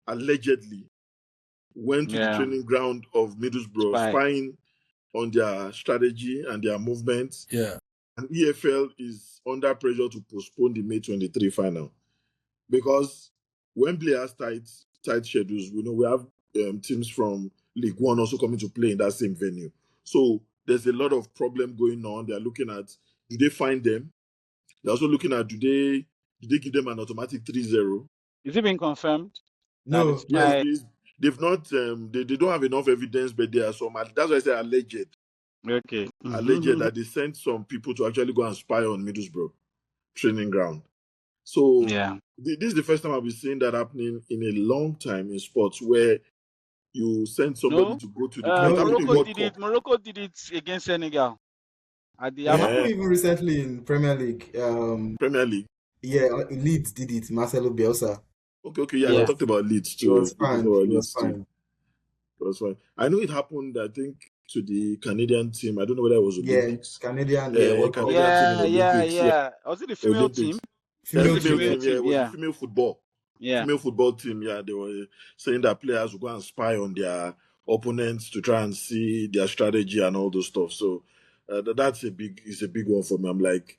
allegedly went to the training ground of Middlesbrough, spying on their strategy and their movements. Yeah. And EFL is under pressure to postpone the May 23 final. Because Wembley has tight schedules. We know we have teams from League One also coming to play in that same venue. So there's a lot of problem going on. They're looking at, do they find them? They're also looking at, do they give them an automatic 3-0? Is it been confirmed? No. Yes, they've not. They don't have enough evidence, but there are some. That's why I say alleged. Okay. Alleged that they sent some people to actually go and spy on Middlesbrough training ground. So this is the first time I've been seeing that happening in a long time in sports, where you send somebody to go to the Morocco did it against Senegal. It happened even recently in Premier League. Premier League. Yeah, Leeds did it. Marcelo Bielsa. Okay, yeah, I talked about Leeds too. It was fine. It was fine. I know it happened, I think, to the Canadian team. I don't know whether it was Olympics. Canadian. Yeah. Was it the female team? Female team. It was the female football. Yeah. Female football team. Yeah, they were saying that players would go and spy on their opponents to try and see their strategy and all those stuff. So that's a big one for me. I'm like,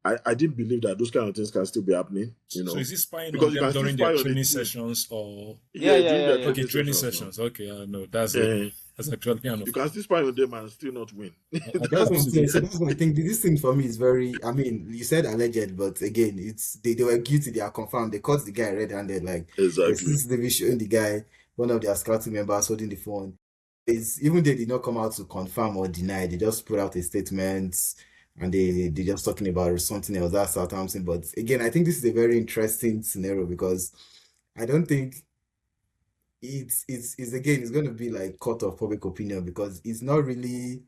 I didn't believe that those kind of things can still be happening. You know, so is he spying on them during their training sessions or? Okay, training sessions. Okay, no, that's actually enough. You can still spy on them and still not win. That's what I think. This thing for me is very. I mean, you said alleged, but again, it's they were guilty. They are confirmed. They caught the guy red-handed. Like exactly. They showing the guy, one of their scouting members holding the phone. Even they did not come out to confirm or deny. They just put out a statement. And they just talking about something else, that's Southampton. But again, I think this is a very interesting scenario because I don't think it's going to be like court of public opinion, because it's not really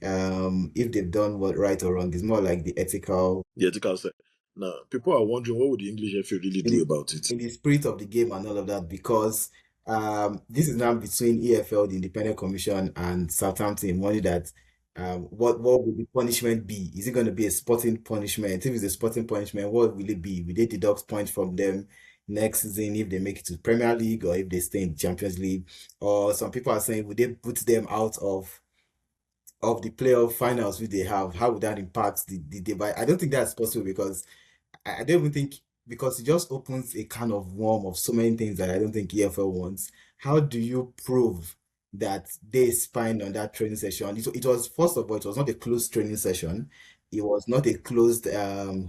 if they've done what right or wrong. It's more like the ethical side. Now, people are wondering, what would the English FA really do about it? In the spirit of the game and all of that, because this is now between EFL, the Independent Commission, and Southampton. Money that what will the punishment be? Is it going to be a sporting punishment? If it's a sporting punishment, what will it be? Will they deduct points from them next season if they make it to the Premier League, or if they stay in the Champions League? Or some people are saying, would they put them out of the playoff finals which they have? How would that impact the divide? I don't think that's possible, because I don't even think, because it just opens a can of worm of so many things that I don't think EFL wants. How do you prove that they spying on that training session? It was, first of all, it was not a closed training session. It was not a closed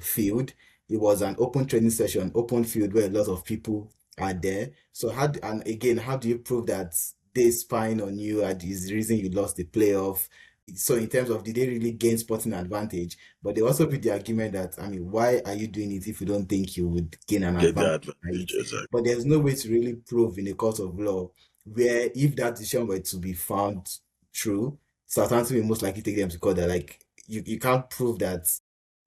field. It was an open training session, open field where a lot of people are there. So how do you prove that they spying on you is the reason you lost the playoff? So in terms of, did they really gain sporting advantage? But they also put the argument that, I mean, why are you doing it if you don't think you would gain an advantage? Exactly. But there's no way to really prove in a court of law where, if that decision were to be found true, Southampton will most likely take them to court. That, like, you can't prove that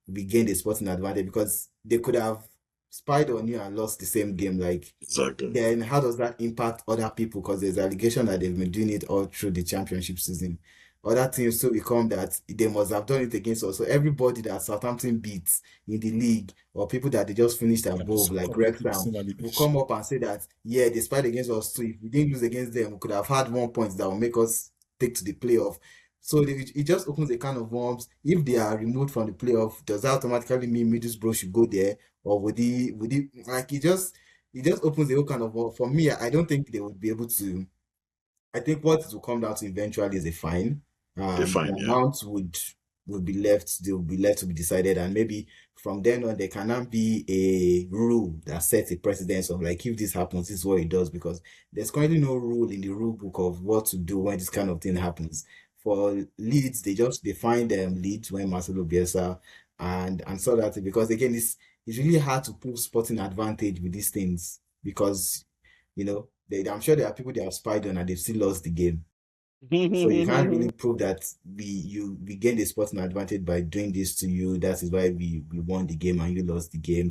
we gained a sporting advantage, because they could have spied on you and lost the same game. Like, exactly. Then how does that impact other people? Because there's allegation that they've been doing it all through the championship season. Other teams still become that they must have done it against us. So everybody that Southampton beats in the league, or people that they just finished above, like Wrexham, will come up and say that, yeah, they spied against us too. If we didn't lose against them, we could have had 1 point that will make us take to the playoff. So it just opens a can of worms. If they are removed from the playoff, does that automatically mean Middlesbrough should go there? Or would he like, it just opens a whole can of worms. For me, I don't think they would be able to. I think what it will come down to eventually is a fine. The amount would be left. They will be left to be decided, and maybe from then on there cannot be a rule that sets a precedence of, like, if this happens, this is what it does, because there's currently no rule in the rule book of what to do when this kind of thing happens. For Leeds, they find Leeds when Marcelo Bielsa and so that, because again, it's really hard to prove sporting advantage with these things, because I'm sure there are people they have spied on and they've still lost the game. So you can't really prove that we gained a sporting advantage by doing this to you. That is why we won the game and you lost the game.